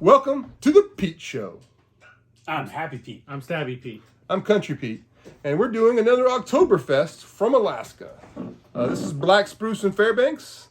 Welcome to the Pete Show. I'm Happy Pete. I'm Stabby Pete. I'm Country Pete, and we're doing another Oktoberfest from Alaska. This is Black Spruce in Fairbanks.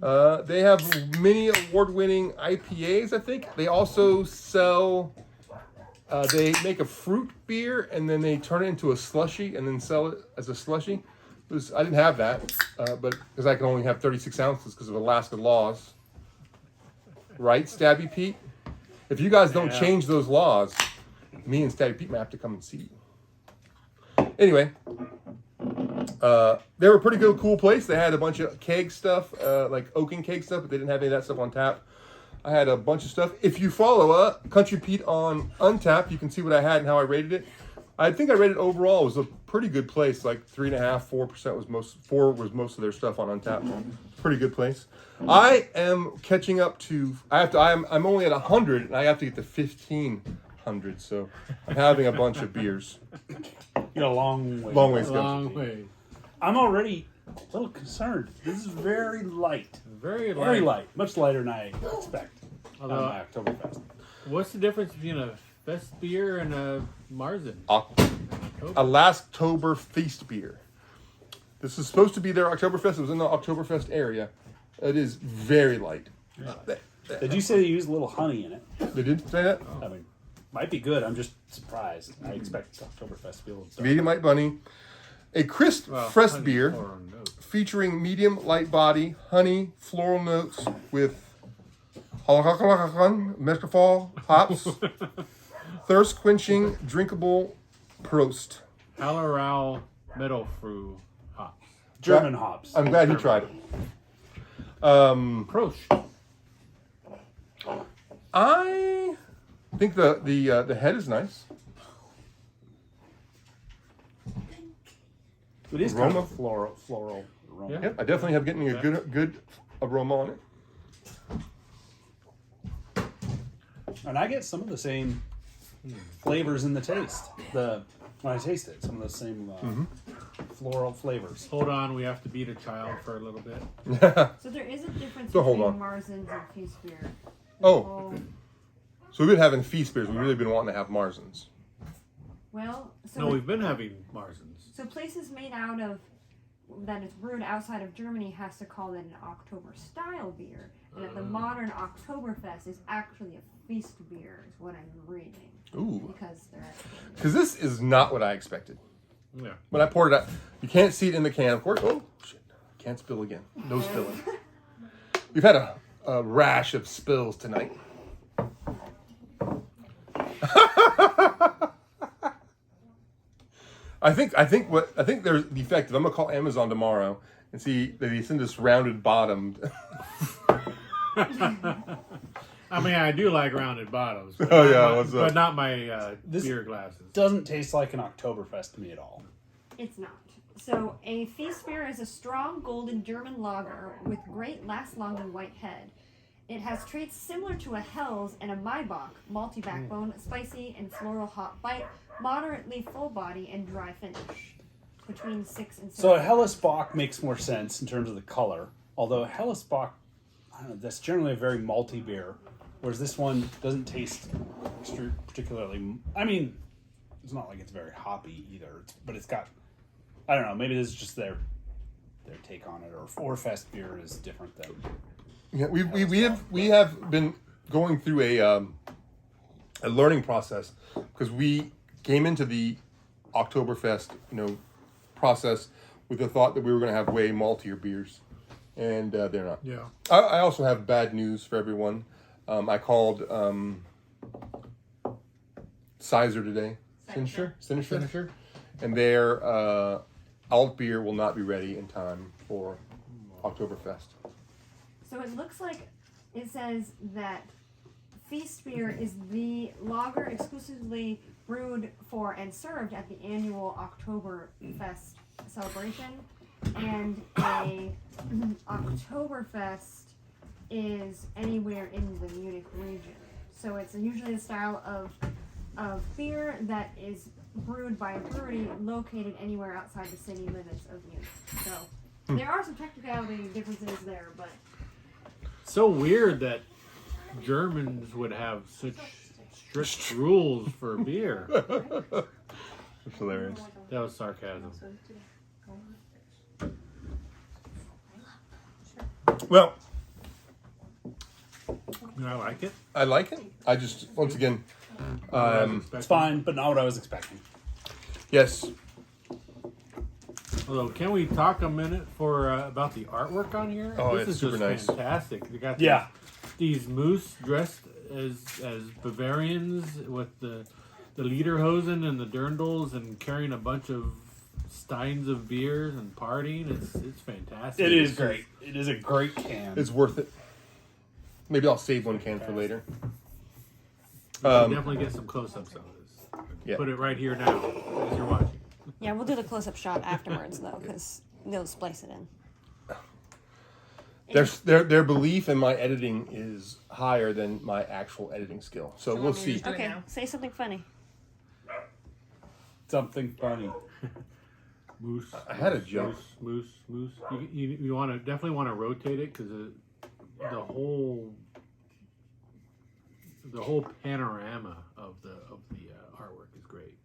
They have many award-winning IPAs, I think. They also sell, they make a fruit beer, and then they turn it into a slushy, and then sell it as a slushy. I didn't have that, but because I can only have 36 ounces because of Alaska laws. Right, Stabby Pete? If you guys don't change those laws, me and Stabby Pete might have to come and see you. Anyway, they were a pretty good, cool place. They had a bunch of keg stuff, like oaken keg stuff, but they didn't have any of that stuff on tap. I had a bunch of stuff. If you follow Country Pete on Untapped, you can see what I had and how I rated it. I think I rated it overall. It was a pretty good place. Like 3.5%, 4% was most of their stuff on Untapped. Pretty good place. I am catching up to. I'm only at 100, and I have to get to 1,500. So I'm having a bunch of beers. You got a long way. Long ways to go. Long way. I'm already a little concerned. This is very light. Very light. Very light. Much lighter than I expect on Although- my Oktoberfest. What's the difference between a Festbier and a Marzen? Alaskatober Festbier. This is supposed to be their Oktoberfest. It was in the Oktoberfest area. It is very light. Did you say they used a little honey in it? They did say that? I mean, might be good. I'm just surprised. I expect Oktoberfest to be a little Medium light bunny. A crisp fresh beer featuring medium light body, honey, floral notes with Mescafol hops, thirst quenching, drinkable Prost. Hallerau Meadowfruit hops. German hops. I'm glad he tried it. Prost. I think the head is nice. It is kind of floral aroma. Yeah. Yep, I definitely have getting a good aroma on it. And I get some of the same flavors in the taste. When I taste it, some of the same floral flavors. Hold on, we have to beat a child for a little bit. So there is a difference So hold between on. Marzens and Festbier. Oh. So we've been having feast beers. We've really been wanting to have Marzens. Well, so No, we've been having Marzens. so places made out of that is brewed outside of Germany has to call it an October style beer, and that the modern Oktoberfest is actually a feast beer, is what I'm reading. Ooh. Because they're actually Because this is not what I expected. Yeah. When I poured it out, you can't see it in the can, of course. Oh, shit. Can't spill again. No spilling. We've had a rash of spills tonight. I think they're defective. I'm gonna call Amazon tomorrow and see that they send us rounded bottomed. I mean, I do like rounded bottoms. But Oh, not yeah, my- what's up? But not my This- beer glasses. Doesn't taste like an Oktoberfest to me at all. It's not. So a Festbier is a strong golden German lager with great last-longing white head. It has traits similar to a Helles and a Maibach, malty backbone, spicy and floral hop bite, moderately full body, and dry finish. Between 6 and 7. So a Hellesbock makes more sense in terms of the color. Although a Hellesbock, I don't know, that's generally a very malty beer. Whereas this one doesn't taste particularly... I mean, it's not like it's very hoppy either. But it's got... I don't know, maybe this is just their take on it. Or Fest beer is different than... Yeah, we have been going through a learning process because we came into the Oktoberfest process with the thought that we were going to have way maltier beers, and they're not. Yeah. I also have bad news for everyone. I called Sizer today, Sinister, and their alt beer will not be ready in time for Oktoberfest. So it looks like it says that Festbier is the lager exclusively brewed for and served at the annual Oktoberfest celebration, and a Oktoberfest is anywhere in the Munich region. So it's usually a style of beer that is brewed by a brewery located anywhere outside the city limits of Munich. So there are some technicality differences there, but So weird that Germans would have such strict rules for beer. That's hilarious. That was sarcasm. Well, I like it. I like it. I just, once again, It's fine, but not what I was expecting. yes. Although, can we talk a minute for about the artwork on here? Oh, this it's is super just nice. fantastic. They got Yeah. these moose dressed as Bavarians with the lederhosen and the dirndls and carrying a bunch of steins of beers and partying. It's fantastic. It is great. It is a great can. It's worth it. Maybe I'll save one can for later. You can definitely get some close-ups of this. Yeah. Put it right here now as you're watching. Yeah, we'll do the close-up shot afterwards, though, because they'll splice it in. Their belief in my editing is higher than my actual editing skill. So we'll see. Do it Okay, now. say something funny. Something funny. Moose. I had a joke. Moose. You want to definitely want to rotate it because the whole panorama of the artwork is great.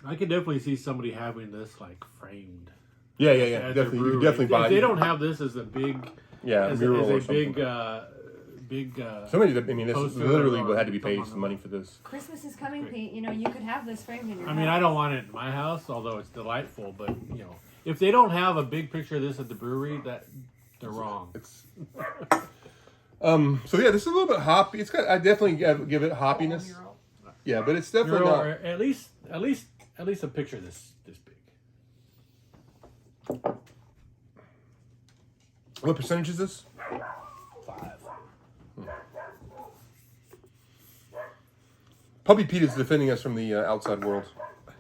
I could definitely see somebody having this like framed. Yeah. at their Definitely, you brewery. could definitely If buy. they don't have this as a big, as mural or a something. big. Somebody, I mean, this poster literally or had to be paid something some money for this. Christmas is coming, Pete. You know, you could have this framed in your I mean, house. I don't want it in my house, although it's delightful. But you know, if they don't have a big picture of this at the brewery, that they're wrong. It's so yeah, this is a little bit hoppy. It's got, I definitely give it hoppiness. Yeah, but it's definitely Or not. at least a picture this big. What percentage is this? 5. Puppy Pete is defending us from the outside world.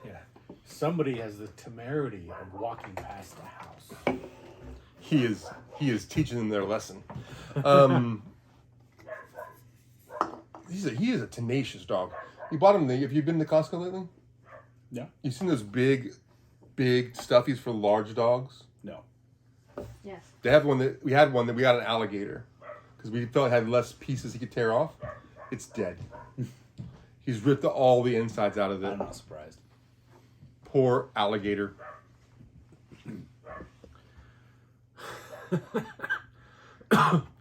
Yeah, somebody has the temerity of walking past the house. He is teaching them their lesson. He is a tenacious dog. You bought him have you been to Costco lately? No. You seen those big stuffies for large dogs? No. Yes. They have we had one that we got an alligator because we felt it had less pieces he could tear off. It's dead. He's ripped all the insides out of it. I'm not surprised. Poor alligator.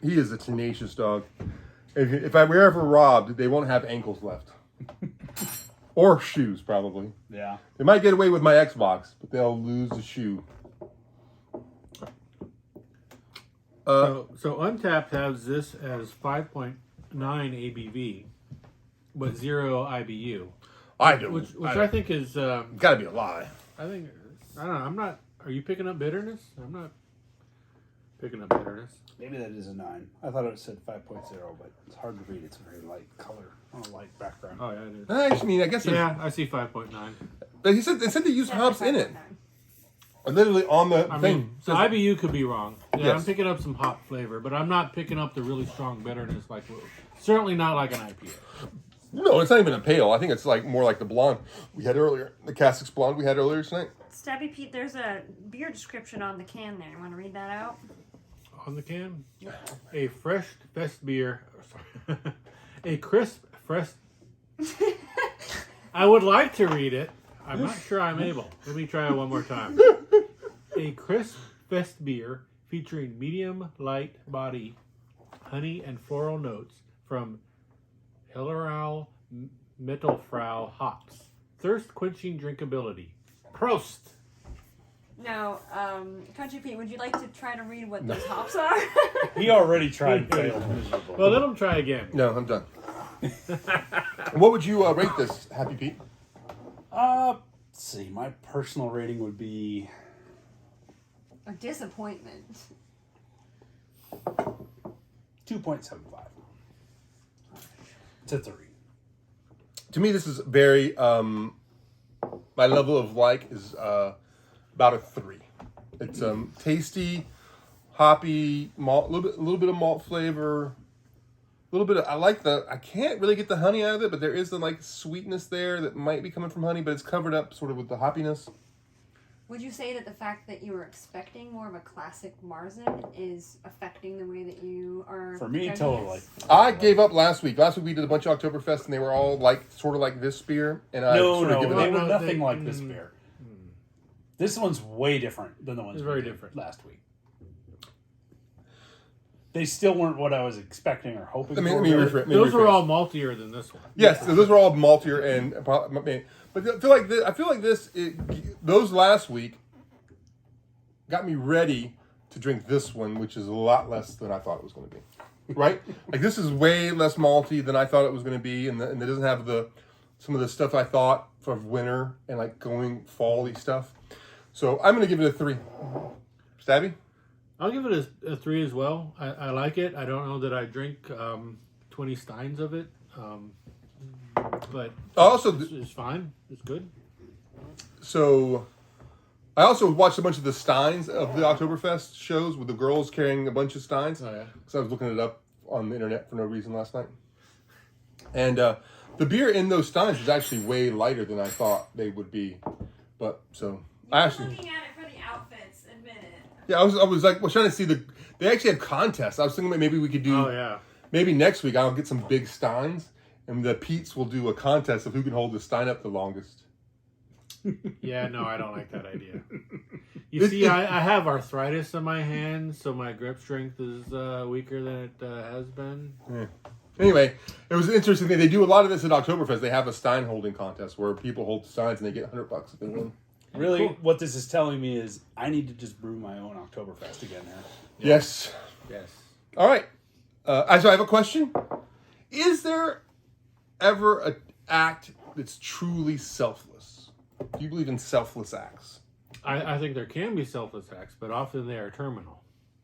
He is a tenacious dog. If I were ever robbed, they won't have ankles left. Or shoes, probably. Yeah. They might get away with my Xbox, but they'll lose the shoe. So Untapped has this as 5.9 ABV, but 0 IBU, I do. which I think is. Gotta be a lie. I don't know. I'm not. Are you picking up bitterness? I'm not picking up bitterness. Maybe that is a 9. I thought it said 5.0, but it's hard to read. It's a very light color on a light background. Oh yeah, it is. I mean, I guess. Yeah, I see 5.9. But they said they use Yeah, hops in it. 5.9. Literally on the I thing. mean, so Says- IBU could be wrong. Yeah, Yes. I'm picking up some hop flavor, but I'm not picking up the really strong bitterness certainly not like an IPA. No, it's not even a pale. I think it's like more like the blonde we had earlier. The Cassix blonde we had earlier tonight. Stabby Pete, there's a beer description on the can there. You want to read that out? On the can, a fresh Festbier. Sorry. A crisp fresh. I would like to read it. I'm not sure I'm able. Let me try it one more time. A crisp Festbier featuring medium light body, honey and floral notes from Hellerau Mittelfrau hops. Thirst quenching drinkability. Prost. Now, Country Pete, would you like to try to read what those hops are? He already tried and failed miserably. Well, let him try again. No, I'm done. What would you rate this, Happy Pete? Let's see. My personal rating would be A disappointment. 2.75. It's a 3. To me, this is very. My level of like is about a 3. It's tasty, hoppy, malt, a little bit of malt flavor, a little bit of. I can't really get the honey out of it, but there is the like sweetness there that might be coming from honey, but it's covered up sort of with the hoppiness. Would you say that the fact that you were expecting more of a classic Marzen is affecting the way that you are? For me, judging totally. this? I gave up last week. Last week we did a bunch of Oktoberfest, and they were all sort of like this beer, and I sort of given they up. were No, nothing they- like this beer. This one's way different than the ones It's we very did different. last week. They still weren't what I was expecting or hoping Let me for. rephrase. Let me Those were rephrase. all maltier than this one. Yes, those were all maltier, and but I feel like those last week got me ready to drink this one, which is a lot less than I thought it was going to be. Right? Like this is way less malty than I thought it was going to be, and it doesn't have some of the stuff I thought for winter and like going fall-y stuff. So I'm going to give it a 3. Stabby? I'll give it a 3 as well. I like it. I don't know that I drink 20 steins of it, but Also, it's fine. It's good. so I also watched a bunch of the steins of the Oktoberfest shows with the girls carrying a bunch of steins. Oh yeah. Because I was looking it up on the internet for no reason last night. And the beer in those steins is actually way lighter than I thought they would be. But so I actually, Looking at it for the outfits, admit it. yeah, I was like, trying to see they actually had contests. I was thinking maybe we could do, Oh yeah. maybe next week I'll get some big steins, and the Pete's will do a contest of who can hold the stein up the longest. Yeah, no, I don't like that idea. You see, I have arthritis in my hands, so my grip strength is weaker than it has been. Yeah. Anyway, it was an interesting thing. They do a lot of this at Oktoberfest. They have a stein holding contest where people hold the steins and they get $100 if they win. Really, Cool. what this is telling me is I need to just brew my own Oktoberfest again here. Yes. Yes. All right. So I have a question. Is there ever an act that's truly selfless? Do you believe in selfless acts? I think there can be selfless acts, but often they are terminal.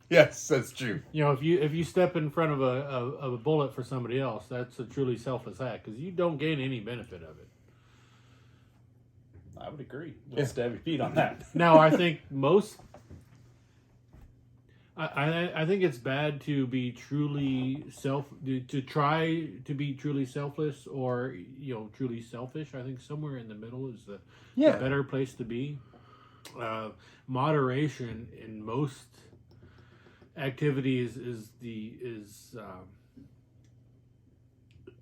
Yes, that's true. You know, if you step in front of a bullet for somebody else, that's a truly selfless act because you don't gain any benefit of it. I would agree with Stabby Pete on that. Now, I think I think it's bad to be truly to try to be truly selfless or truly selfish. I think somewhere in the middle is the better place to be. Moderation in most activities is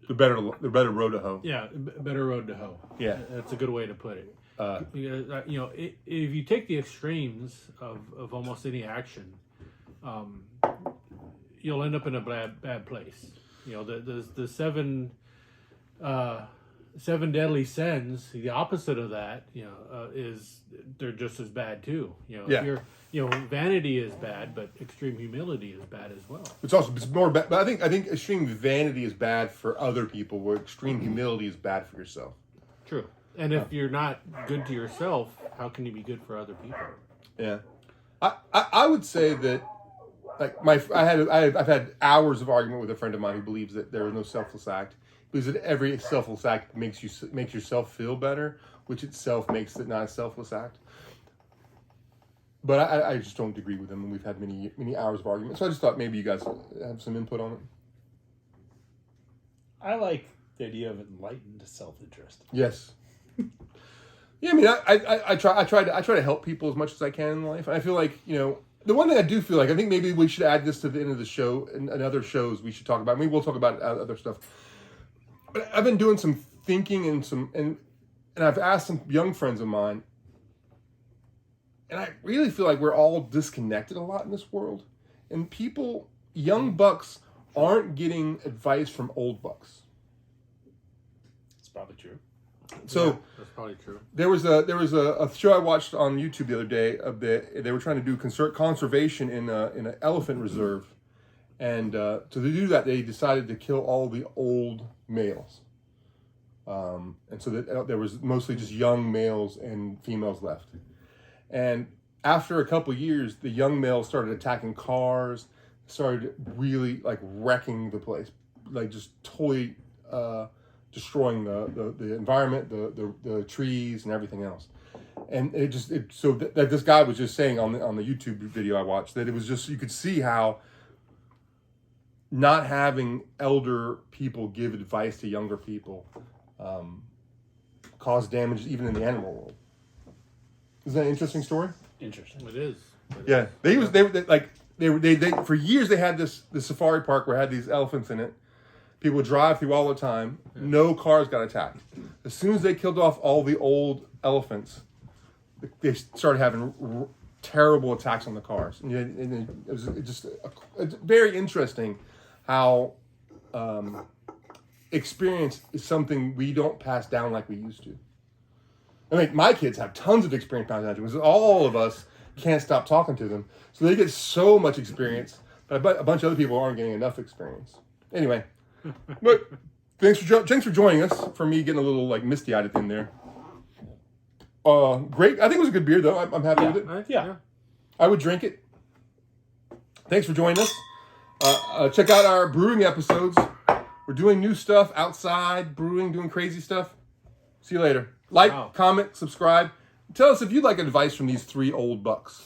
the better road to hoe. better road to hoe. Yeah. That's a good way to put it. If you take the extremes of almost any action, you'll end up in a bad place. The seven deadly sins. The opposite of that, is they're just as bad too. If vanity is bad, but extreme humility is bad as well. It's more bad, but I think extreme vanity is bad for other people, where extreme humility is bad for yourself. True. And if you're not good to yourself, how can you be good for other people? Yeah, I would say that, like I've had hours of argument with a friend of mine who believes that there is no selfless act. He believes that every selfless act makes yourself feel better, which itself makes it not a selfless act. But I just don't agree with him, and we've had many hours of argument. So I just thought maybe you guys have some input on it. I like the idea of enlightened self-interest. Yes. Yeah, I mean, I try to help people as much as I can in life. And I feel like, the one thing I do feel like, I think maybe we should add this to the end of the show and other shows we should talk about. Maybe we'll talk about other stuff. But I've been doing some thinking and I've asked some young friends of mine, and I really feel like we're all disconnected a lot in this world. And young bucks aren't getting advice from old bucks. It's probably true. So that's probably true. there was a show I watched on YouTube the other day. They were trying to do conservation in an elephant reserve, and to do that they decided to kill all the old males, and so that there was mostly just young males and females left. And after a couple years, the young males started attacking cars, started really like wrecking the place, like just totally destroying the environment, the trees and everything else. And that this guy was just saying on the YouTube video I watched that it was just, you could see how not having elder people give advice to younger people cause damage even in the animal world. Isn't that an interesting story? Interesting. It is. Yeah, they for years they had this safari park where it had these elephants in it. People would drive through all the time. No cars got attacked. As soon as they killed off all the old elephants, they started having terrible attacks on the cars. And it was just it's very interesting how experience is something we don't pass down like we used to. I mean, my kids have tons of experience passing down to because all of us can't stop talking to them. So they get so much experience, but I bet a bunch of other people aren't getting enough experience. Anyway, but thanks for joining us. For me, getting a little like misty-eyed at the end there. Great. I think it was a good beer, though. I'm happy with it. Yeah. I would drink it. Thanks for joining us. Check out our brewing episodes. We're doing new stuff outside, brewing, doing crazy stuff. See you later. Like, comment, subscribe. Tell us if you'd like advice from these three old bucks.